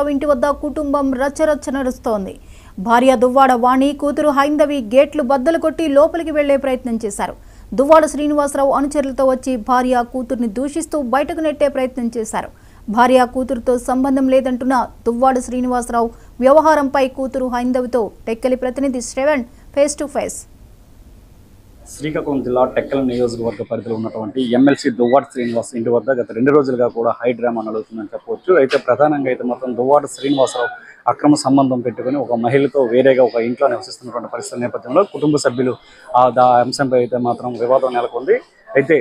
ఇంటి వద్ద కుటుంబం రచ్చరచ్చ నడుస్తోంది. భార్య దువ్వాడ వాణి, కూతురు హైందవి గేట్లు బద్దలు కొట్టి లోపలికి వెళ్లే ప్రయత్నం చేశారు. దువ్వాడ శ్రీనివాసరావు అనుచరులతో వచ్చి భార్య కూతుర్ని దూషిస్తూ బయటకు నెట్టే ప్రయత్నం చేశారు. భార్య కూతురుతో సంబంధం లేదంటున్న దువ్వాడ శ్రీనివాసరావు వ్యవహారంపై కూతురు హైందవితో టెక్కలి ప్రతినిధి Shravan face to face. Srikakulam జిల్లా టెక్కల్ నియోజకవర్గ పరిధిలో ఉన్నటువంటి ఎమ్మెల్సీ దువ్వాడ శ్రీనివాస్ ఇంటి వద్ద గత 2 రోజులుగా కూడా హై డ్రామా నడుస్తుందని చెప్పవచ్చు. అయితే ప్రధానంగా అయితే మాత్రం దువ్వాడ శ్రీనివాసరావు అక్రమ సంబంధం పెట్టుకుని ఒక మహిళతో వేరేగా ఒక ఇంట్లో నివసిస్తున్నటువంటి పరిస్థితి నేపథ్యంలో కుటుంబ సభ్యులు ఆ అంశంపై అయితే మాత్రం వివాదం నెలకొంది. అయితే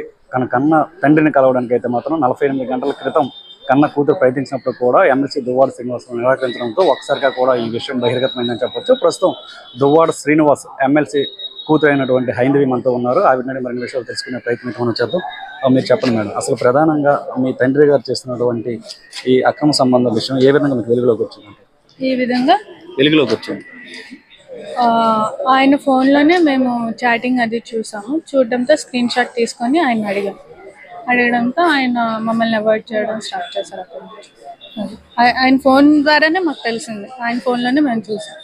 కన్న తండ్రిని కలవడానికి అయితే మాత్రం 48 గంటల క్రితం కన్న కూతురు ప్రయత్నించినప్పుడు కూడా ఎమ్మెల్సీ దువ్వాడ శ్రీనివాసరావు నిరాకరించడంతో ఒకసారిగా కూడా ఈ విషయం బహిర్గతమైందని చెప్పవచ్చు. ప్రస్తుతం దువ్వాడ శ్రీనివాస్ ఎమ్మెల్సీ కూతురు అయినటువంటి హైందవి మనతో ఉన్నారు. ఆవిడ నుండి మరిన్ని విషయాలు తెలుసుకునే ప్రయత్నం మనం చేద్దాం. మీరు చెప్పండి మేడం, అసలు ప్రధానంగా మీ తండ్రి గారు చేస్తున్నటువంటి ఈ అక్రమ సంబంధం విషయం ఏ విధంగా మీకు వెలుగులోకి వచ్చింది? ఈ విధంగా వెలుగులోకి వచ్చింది ఆయన ఫోన్లోనే మేము చాటింగ్ అది చూసాము. చూడడంతో స్క్రీన్ షాట్ తీసుకొని ఆయన అడగడంతో ఆయన మమ్మల్ని అవాయిడ్ చేయడం స్టార్ట్ చేశారు. అప్పటి నుంచి ఆయన ఫోన్ ద్వారానే మాకు తెలిసింది, ఆయన ఫోన్లోనే మేము చూసాం.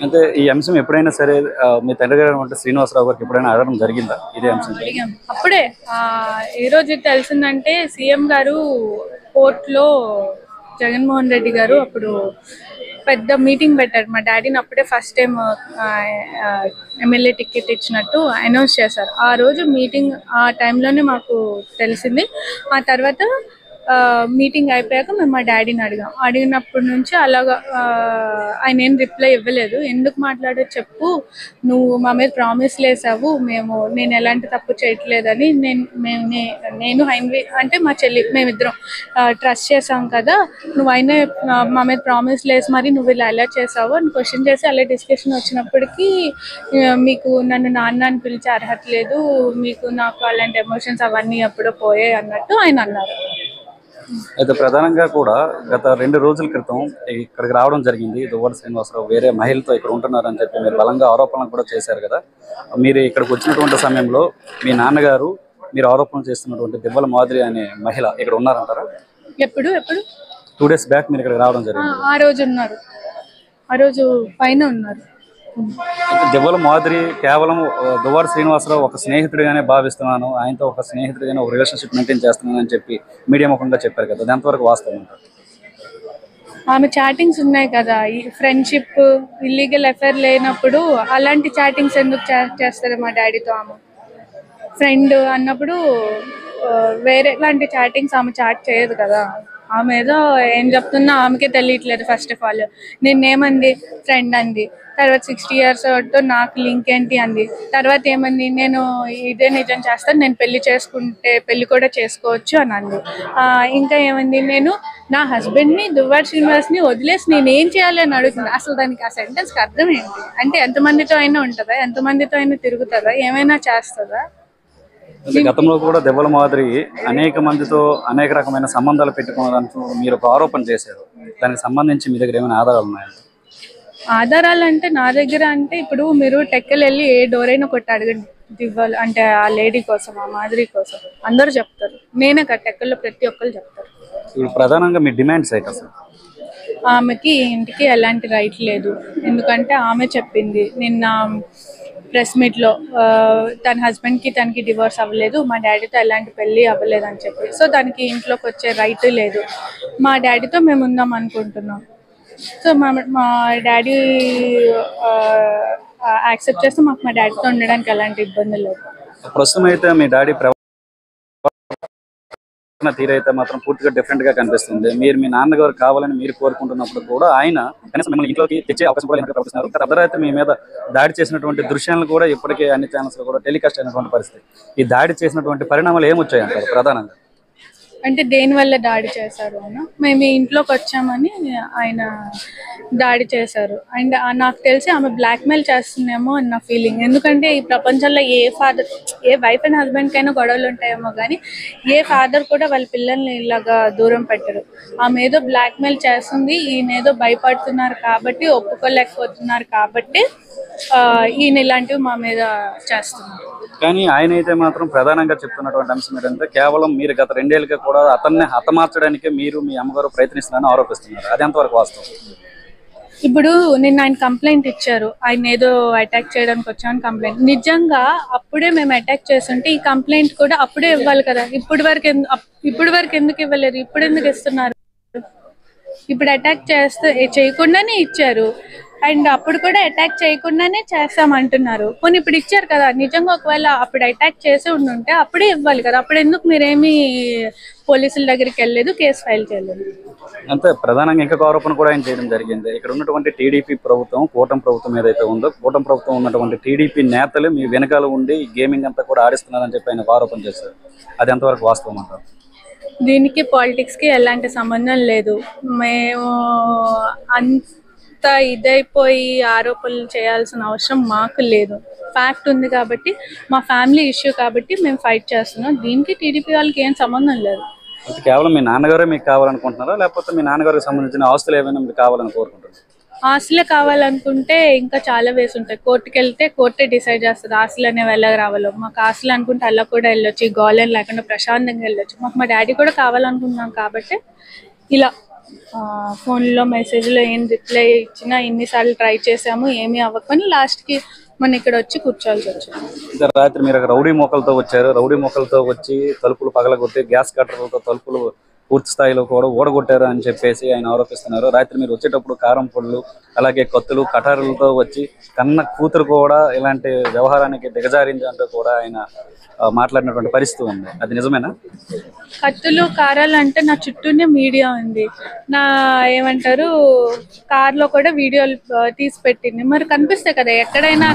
అంటే ఈ అంశం ఎప్పుడైనా సరే మీ తండ్రి గారు అంటే శ్రీనివాసరావు గారికి ఎప్పుడైనా అడగడం జరిగిందా ఇదే అంశం? అడిగాం. అప్పుడే ఏ రోజు తెలిసిందంటే సీఎం గారు కోర్టులో జగన్మోహన్ రెడ్డి గారు అప్పుడు పెద్ద మీటింగ్ పెట్టారు. మా డాడీని అప్పుడే ఫస్ట్ టైం ఎమ్మెల్యే టికెట్ ఇచ్చినట్టు అనౌన్స్ చేశారు. ఆ రోజు మీటింగ్ ఆ టైంలోనే మాకు తెలిసింది. ఆ తర్వాత మీటింగ్ అయిపోయాక మేము మా డాడీని అడిగినప్పటి నుంచి అలాగా ఆయన ఏం రిప్లై ఇవ్వలేదు. ఎందుకు మాట్లాడో చెప్పు, నువ్వు మా మీద ప్రామిస్ లేసావు, నేను ఎలాంటి తప్పు చేయట్లేదని నేను హైందవి అంటే మా చెల్లి మేమిద్దరం ట్రస్ట్ చేసాం కదా, నువ్వు అయినా మా మీద ప్రామిస్ లేసి మరి నువ్వు ఇలా ఎలా చేసావు అని క్వశ్చన్ చేసి అలా డిస్కషన్ వచ్చినప్పటికీ మీకు నన్ను నాన్న అని పిలిచే అర్హత లేదు, మీకు నాకు అలాంటి ఎమోషన్స్ అవన్నీ ఎప్పుడో పోయాయి అన్నట్టు ఆయన అన్నారు. అయితే ప్రధానంగా కూడా గత 2 రోజుల క్రితం ఇక్కడికి రావడం జరిగింది. దువ్వాడ శ్రీనివాసరావు వేరే మహిళతో ఇక్కడ ఉంటున్నారని చెప్పి మీరు బలంగా ఆరోపణలు కూడా చేశారు కదా. మీరు ఇక్కడికి వచ్చినటువంటి సమయంలో మీ నాన్నగారు మీరు ఆరోపణలు చేస్తున్నటువంటి దివ్వల మాదిరి అనే మహిళ ఇక్కడ ఉన్నారంటారా? ఎప్పుడు 2 డేస్ బ్యాక్ మీరు ఇక్కడికి రావడం జరిగింది. ఆ రోజు ఉన్నారు, ఆ రోజు పైన ఉన్నారు. దివ్వల మాదిరి కేవలం దువ్వాడ శ్రీనివాసరావు ఒక స్నేహితుడిగానే భావిస్తున్నాను, ఆయనతో ఒక స్నేహితుడిగానే ఒక రిలేషన్షిప్ మెయింటైన్ చేస్తున్నాను అని చెప్పి మీడియా ముఖంగా చెప్పారు కదా, ఎంతవరకు వాస్తవం అంటారు? ఆమె చాటింగ్స్ ఉన్నాయి కదా, ఈ ఫ్రెండ్షిప్ ఇల్లీగల్ అఫైర్ లేనప్పుడు అలాంటి చాటింగ్స్ ఎందుకు చేస్తారు మా డాడీతో? ఆమె ఫ్రెండ్ అన్నప్పుడు వేరే లాంటి చాటింగ్స్ ఆమె చాట్ చేయదు కదా. ఆమె ఏదో ఏం చెప్తున్నా ఆమెకే తెలియట్లేదు. ఫస్ట్ ఆఫ్ ఆల్ నిన్నేమంది, ఫ్రెండ్ అంది. తర్వాత 60 years నాకు లింక్ ఏంటి అంది. తర్వాత ఏమంది, నేను ఇదే నిజం చేస్తాను, నేను పెళ్లి చేసుకుంటే పెళ్లి కూడా చేసుకోవచ్చు అని అంది. ఇంకా ఏమంది, నేను నా హస్బెండ్ని దువ్వాడ శ్రీనివాస్ని వదిలేసి నేనేం చేయాలి అని అడుగుతుంది. అసలు దానికి ఆ సెంటెన్స్కి అర్థం ఏంటి? అంటే ఎంతమందితో అయినా ఉంటుందా, ఎంతమందితో అయినా తిరుగుతుందా, ఏమైనా చేస్తుందా? గతంలో కూడా దివ్వల మాదిరి అనేక మందితో అనేక రకమైన సంబంధాలు పెట్టుకోవడానికి మీరు ఒక ఆరోపణ చేశారు. దానికి సంబంధించి మీ దగ్గర ఏమైనా ఆధారాలు ఉన్నాయా? ఆధారాలు అంటే నా దగ్గర అంటే ఇప్పుడు మీరు టెక్కలు వెళ్ళి ఏ డోర్ అయినా కొట్టి అడగండి, దివ్వలు అంటే ఆ లేడీ కోసం, ఆ మాదిరి కోసం అందరూ చెప్తారు. నేనే కదా టెక్కల్లో ప్రతి ఒక్కరు చెప్తారు. ఇప్పుడు ప్రధానంగా మీ డిమాండ్స్ ఏంటి అసలు? ఆమెకి ఇంటికి ఎలాంటి రైట్ లేదు. ఎందుకంటే ఆమె చెప్పింది నిన్న ప్రెస్ మీట్లో తన హస్బెండ్కి తనకి డివోర్స్ అవ్వలేదు, మా డాడీతో ఎలాంటి పెళ్ళి అవ్వలేదు అని చెప్పి. సో దానికి ఇంట్లోకి వచ్చే రైట్ లేదు. మా డాడీతో మేము ఉందాం అనుకుంటున్నాం. సో మా డాడీ యాక్సెప్ట్ చేస్తే మాకు మా డాడీతో ఉండడానికి ఎలాంటి ఇబ్బంది లేదు. ప్రస్తుతం అయితే మీ డాడీ తీరైతే మాత్రం పూర్తిగా డిఫరెంట్ గా కనిపిస్తుంది. మీరు మీ నాన్నగారు కావాలని మీరు కోరుకుంటున్నప్పుడు కూడా ఆయన కనీసం మిమ్మల్ని ఇంట్లోకి తెచ్చే అవకాశం కూడా ప్రవర్తిస్తున్నారు. అర్ధరాత్రి మీ మీద దాడి చేసినటువంటి దృశ్యాలను కూడా ఇప్పటికే అన్ని ఛానల్స్ లో కూడా టెలికాస్ట్ అయినటువంటి పరిస్థితి. ఈ దాడి చేసినటువంటి పరిణామాలు ఏమొచ్చాయి అంటారు ప్రధానంగా? అంటే దేనివల్ల దాడి చేశారు అన్న, మేము ఇంట్లోకి వచ్చామని ఆయన దాడి చేశారు. అండ్ నాకు తెలిసి ఆమె బ్లాక్మెయిల్ చేస్తుందేమో అని నా ఫీలింగ్. ఎందుకంటే ఈ ప్రపంచంలో ఏ వైఫ్ అండ్ హస్బెండ్కైనా గొడవలు ఉంటాయేమో కానీ ఏ ఫాదర్ కూడా వాళ్ళ పిల్లల్ని ఇలాగా దూరం పెట్టరు. ఆమె ఏదో బ్లాక్మెయిల్ చేస్తుంది, ఈయన ఏదో భయపడుతున్నారు కాబట్టి, ఒప్పుకోలేకపోతున్నారు కాబట్టి ఈయన ఇలాంటివి మా మీద చేస్తున్నారు. కానీ ఆయన అయితే మాత్రం ప్రధానంగా చెప్తున్నటువంటి అంశం ఏంటంటే కేవలం మీరు గత 2 ఏళ్ళుగా కూడా అతన్ని హతమార్చడానికే మీరు మీ అమ్మగారు ప్రయత్నిస్తున్నారని ఆరోపిస్తున్నారు. అది ఎంతవరకు వాస్తవం? ఇప్పుడు నిన్న ఆయన కంప్లైంట్ ఇచ్చారు, ఆయన ఏదో అటాక్ చేయడానికి వచ్చామని కంప్లైంట్. నిజంగా అప్పుడే మేము అటాక్ చేస్తుంటే ఈ కంప్లైంట్ కూడా అప్పుడే ఇవ్వాలి కదా. ఇప్పటి వరకు ఎందుకు ఇవ్వలేదు? ఇప్పుడు ఎందుకు ఇస్తున్నారు? ఇప్పుడు అటాక్ చేయకుండానే ఇచ్చారు, అండ్ అప్పుడు కూడా అటాక్ చేయకుండానే చేస్తామంటున్నారు. కొన్ని ఇప్పుడు ఇచ్చారు కదా, నిజంగా ఒకవేళ అప్పుడు అటాక్ చేసి ఉండుంటే అప్పుడే ఇవ్వాలి కదా. అప్పుడు ఎందుకు మీరేమి పోలీసుల దగ్గరికి వెళ్ళలేదు, కేసు ఫైల్ చేయలేదు? అంతే. ప్రధానంగా ఇంకొక ఆరోపణ కూడా ఆయన చేయడం జరిగింది. ఇక్కడ ఉన్నటువంటి టీడీపీ ప్రభుత్వం, కూటమి ప్రభుత్వం ఏదైతే ఉందో, కూటమి ప్రభుత్వం ఉన్నటువంటి టీడీపీ నేతలు మీ వెనకాల ఉండి గేమింగ్ అంతా కూడా ఆడిస్తున్నారని చెప్పి ఆయన ఆరోపణ చేశారు. అది ఎంతవరకు వాస్తవం అంటారు? దీనికి పాలిటిక్స్ కి ఎలాంటి సంబంధం లేదు. మేము అంత ఇదైపోయి ఆరోపణలు చేయాల్సిన అవసరం మాకు లేదు. ఫ్యాక్ట్ ఉంది కాబట్టి, మా ఫ్యామిలీ ఇష్యూ కాబట్టి మేము ఫైట్ చేస్తున్నాం. దీనికి టీడీపీ వాళ్ళకి ఏం సంబంధం లేదు. కేవలం మీ నాన్నగారే మీకు కావాలనుకుంటున్నారా, లేకపోతే మీ నాన్నగారికి సంబంధించిన ఆస్తులు ఏమైనా మీకు కావాలని కోరుకుంటున్నారు? ఆస్తులే కావాలనుకుంటే ఇంకా చాలా వేసి ఉంటాయి. కోర్టుకి వెళ్తే కోర్టే డిసైడ్ చేస్తుంది ఆస్తులు అనేవి ఎలా రావాలో. మాకు ఆస్తులు అనుకుంటే అలా కూడా వెళ్ళొచ్చు, గోళం లేకుండా ప్రశాంతంగా వెళ్ళొచ్చు. మాకు మా డాడీ కూడా కావాలనుకుంటున్నాం కాబట్టి ఇలా ఫోన్లో మెసేజ్లో ఏం రిప్లై ఇచ్చినా ఎన్నిసార్లు ట్రై చేసాము, ఏమీ అవ్వకపోయినా లాస్ట్కి మన ఇక్కడ వచ్చి కూర్చోవాల్సి వచ్చింది. రాత్రి మీరు రౌడీ మొక్కలతో వచ్చారు. రౌడీ మొక్కలతో వచ్చి తలుపులు పగలగొట్టి గ్యాస్ కట్టర్లతో తలుపులు పూర్తి స్థాయిలో కూడా ఓడగొట్టారు అని చెప్పేసి ఆయన ఆరోపిస్తున్నారు. రాత్రి మీరు వచ్చేటప్పుడు కారం పొడులు, అలాగే కత్తులు, కటారులతో వచ్చి కన్న కూతురు కూడా ఇలాంటి వ్యవహారానికి దిగజారింది అంటూ కూడా ఆయన మాట్లాడినటువంటి పరిస్థితి ఉంది. అది నిజమేనా? కత్తులు, కారాలు అంటే నా చుట్టూనే మీడియా ఉంది. నా ఏమంటారు కార్లో కూడా వీడియోలు తీసి పెట్టింది. మరి కనిపిస్తాయి కదా ఎక్కడైనా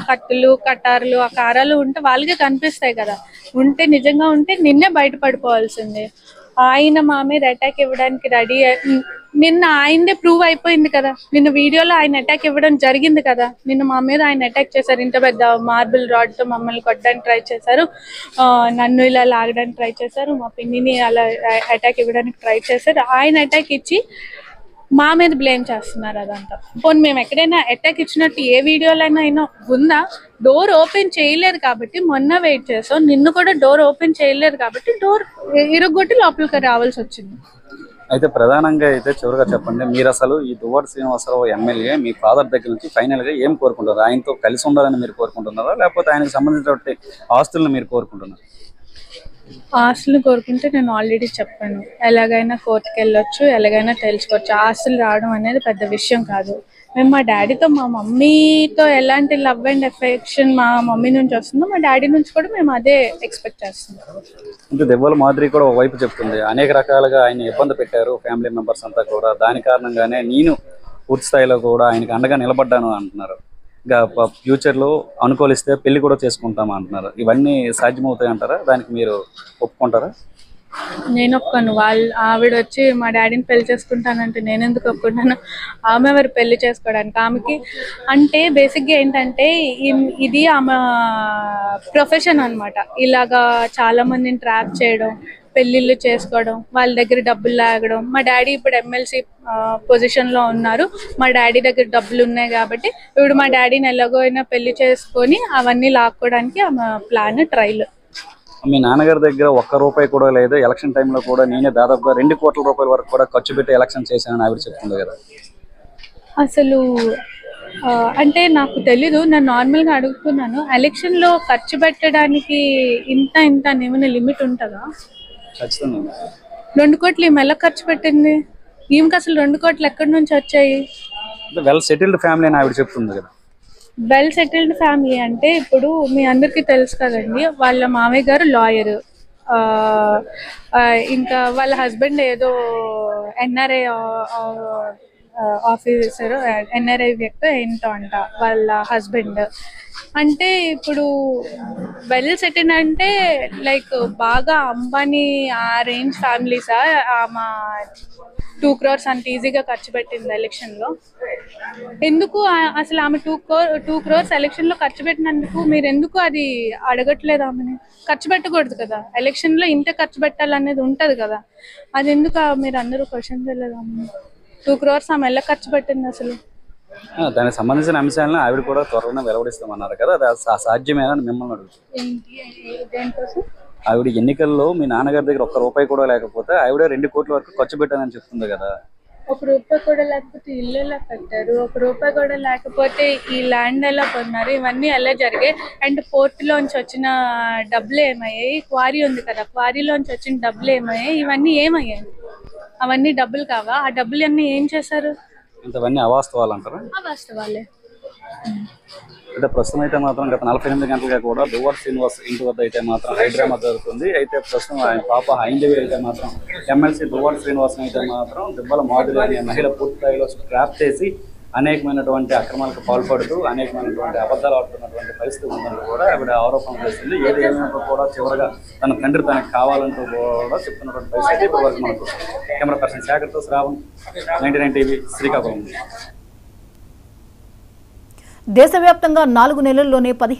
కత్తులు, కటార్లు, ఆ కారాలు ఉంటే వాళ్ళకే కనిపిస్తాయి కదా. ఉంటే నిజంగా ఉంటే నిన్నే బయటపడిపోవాల్సిందే. ఆయన మా మీద అటాక్ ఇవ్వడానికి రెడీ. నిన్న ఆయనదే ప్రూవ్ అయిపోయింది కదా. నిన్న వీడియోలో ఆయన అటాక్ ఇవ్వడం జరిగింది కదా. నిన్న మా మీద ఆయన అటాక్ చేశారు. ఇంత పెద్ద మార్బుల్ రాడ్తో మమ్మల్ని కొట్టడానికి ట్రై చేశారు, నన్ను ఇలా లాగడానికి ట్రై చేశారు, మా పిన్నిని అలా అటాక్ ఇవ్వడానికి ట్రై చేశారు. ఆయన అటాక్ ఇచ్చి మా మీద బ్లేమ్ చేస్తున్నారు. అదంతా పోనీ మేము ఎక్కడైనా అటాక్ ఇచ్చినట్టు ఏ వీడియోలైనా అయినా ఉందా? డోర్ ఓపెన్ చేయలేదు కాబట్టి మొన్న వెయిట్ చేసాం. నిన్ను కూడా డోర్ ఓపెన్ చేయలేదు కాబట్టి డోర్ ఇరుగొట్టి లోపలికి రావాల్సి వచ్చింది. అయితే ప్రధానంగా అయితే చివరిగా చెప్పండి, మీరు అసలు ఈ దువ్వాడ శ్రీనివాసరావు ఎమ్మెల్యే మీ ఫాదర్ దగ్గర నుంచి ఫైనల్ గా ఏం కోరుకుంటారు? ఆయనతో కలిసి ఉండాలని మీరు కోరుకుంటున్నారా, లేకపోతే ఆయనకు సంబంధించినటువంటి ఆస్తులను మీరు కోరుకుంటున్నారా? ఆస్తులు కోరుకుంటే నేను ఆల్రెడీ చెప్పాను, ఎలాగైనా కోర్టుకు వెళ్ళొచ్చు, ఎలాగైనా తెలుసుకోవచ్చు. ఆస్తులు రావడం అనేది పెద్ద విషయం కాదు. మేము మా డాడీతో, మా మమ్మీతో ఎలాంటి లవ్ అండ్ ఎఫెక్షన్ మా మమ్మీ నుంచి వస్తుందో మా డాడీ నుంచి కూడా మేము అదే ఎక్స్పెక్ట్ చేస్తున్నాం. అంటే దెవ్వల మాదిరి కూడా ఒకవైపు చెప్తుంది, అనేక రకాలుగా ఆయన ఇబ్బంది పెట్టారు ఫ్యామిలీ మెంబర్స్ అంతా కూడా, దాని కారణంగానే నేను పూర్తి స్థాయిలో కూడా ఆయనకు అండగా నిలబడ్డాను అంటున్నారు. ఇంకా ఫ్యూచర్లో అనుకూలిస్తే పెళ్లి కూడా చేసుకుంటామా అంటున్నారు. ఇవన్నీ సాధ్యమవుతాయి అంటారా? దానికి మీరు ఒప్పుకుంటారా? నేను ఒప్పుకోను. ఆవిడ వచ్చి మా డాడీని పెళ్లి చేసుకుంటానంటే నేను ఎందుకు ఒప్పుకుంటాను? ఆమె ఎవరు పెళ్లి చేసుకోవడానికి? ఆమెకి అంటే బేసిక్గా ఏంటంటే ఇది ఆమె ప్రొఫెషన్ అనమాట. ఇలాగా చాలా మందిని ట్రాప్ చేయడం, పెళ్ళిళ్ళు చేసుకోవడం, వాళ్ళ దగ్గర డబ్బులు లాగడం. మా డాడీ ఇప్పుడు ఎమ్మెల్సీ పొజిషన్లో ఉన్నారు. మా డాడీ దగ్గర డబ్బులు ఉన్నాయి కాబట్టి ఇప్పుడు మా డాడీని ఎలాగో అయినా పెళ్లి చేసుకొని అవన్నీ లాక్కోవడానికి ఆమె ప్లాన్, ట్రైల్. మీ నాన్నగారి దగ్గర ₹1 కూడా లేదు. ఎలక్షన్ టైంలో కూడా నేనే దాదాపుగా ₹2 కోట్ల వరకు కూడా ఖర్చు పెట్టి ఎలక్షన్ చేశానని ఆవిడ చెప్తుంది కదా. అసలు అంటే నాకు తెలీదు, నేను నార్మల్గా అడుగుతున్నాను. ఎలక్షన్లో ఖర్చు పెట్టడానికి ఇంత ఏమైనా లిమిట్ ఉంటుందా? ఖచ్చితంగా 2 కోట్లు ఈమె ఎలా ఖర్చు పెట్టింది? ఈమెకి అసలు 2 కోట్లు ఎక్కడి నుంచి వచ్చాయి? వెల్ సెటిల్డ్ ఫ్యామిలీ అని ఆవిడ చెప్తుంది కదా. వెల్ సెటిల్డ్ ఫ్యామిలీ అంటే ఇప్పుడు మీ అందరికీ తెలుసు కదండి, వాళ్ళ మామయ్య గారు లాయరు, ఇంకా వాళ్ళ హస్బెండ్ ఏదో ఎన్ఆర్ఐ ఆఫీసర్, ఎన్ఆర్ఐ వ్యక్తి ఏంటో అంట వాళ్ళ హస్బెండ్. అంటే ఇప్పుడు వెల్ సెటిల్ అంటే లైక్ బాగా అంబానీ ఆ రేంజ్ ఫ్యామిలీసా? ఆమె 2 crores అంత ఈజీగా ఖర్చు పెట్టింది ఎలక్షన్లో. ఎందుకు అసలు ఆమె 2 crores ఎలక్షన్లో ఖర్చు పెట్టినందుకు మీరు ఎందుకు అది అడగట్లేదు? ఆమెని ఖర్చు పెట్టకూడదు కదా, ఎలక్షన్లో ఇంతే ఖర్చు పెట్టాలనేది ఉంటుంది కదా. అది ఎందుకు మీరు అందరూ క్వశ్చన్ చేయలేదు? ఆమె 2 crores ఆమె ఎలా ఖర్చు పెట్టింది అసలు? దానికి సంబంధించిన అంశాలను ఆవిడ కూడా త్వరలోనే వెలువడిస్తామన్నారు కదా, అది సాధ్యమేనా అని మిమ్మల్ని అడుగుతుంది. ఆవిడ ఎన్నికల్లో మీ నాన్నగారి దగ్గర ఒక్క రూపాయి కూడా లేకపోతే ఆవిడ 2 కోట్ల వరకు ఖర్చు పెట్టానని చెప్తుంది కదా. ఒక రూపాయి కూడా లేకపోతే ఇల్లు ఎలా కట్టారు, ఒక రూపాయి కూడా లేకపోతే ఈ ల్యాండ్ ఎలా కొన్నారు, ఇవన్నీ ఎలా జరిగాయి. అండ్ పోర్టులోంచి వచ్చిన డబ్బులు ఏమయ్యాయి, క్వారీ ఉంది కదా, క్వారీలోంచి వచ్చిన డబ్బులు ఏమయ్యాయి, ఇవన్నీ ఏమయ్యాయి, అవన్నీ డబ్బులు కావా, ఆ డబ్బులు అన్నీ ఏం చేశారు, ఇంతవన్నీ అవాస్తవాలు అంటారా? వాస్తవాలే. అయితే ప్రస్తుతం అయితే మాత్రం గత 48 గంటలుగా కూడా దువ్వాడ శ్రీనివాస్ ఇంటి వద్ద అయితే మాత్రం హైడ్రామా జరుగుతుంది. అయితే ప్రస్తుతం ఆయన పాప హైందవి అయితే మాత్రం ఎమ్మెల్సీ దువ్వాడ శ్రీనివాస్ అయితే మాత్రం దిబ్బల మాధురి అనే మహిళ పూర్తి స్థాయిలో ట్రాప్ చేసి అనేకమైనటువంటి అక్రమాలకు పాల్పడుతూ అనేకమైనటువంటి అబద్ధాలు ఆడుతున్నటువంటి పరిస్థితి ఉందని కూడా ఆవిడ ఆరోపణ చేస్తుంది. ఏది ఏమైనా కూడా చివరిగా తన తండ్రి తనకు కావాలంటూ కూడా చెప్తున్నటువంటి పరిస్థితి ఇప్పుడు వరకు మనకు. కెమెరా పర్సన్ శేఖర్తో శ్రావణ్, 99 టీవీ, శ్రీకాకుళం. దేశవ్యాప్తంగా 4 నెలల్లోనే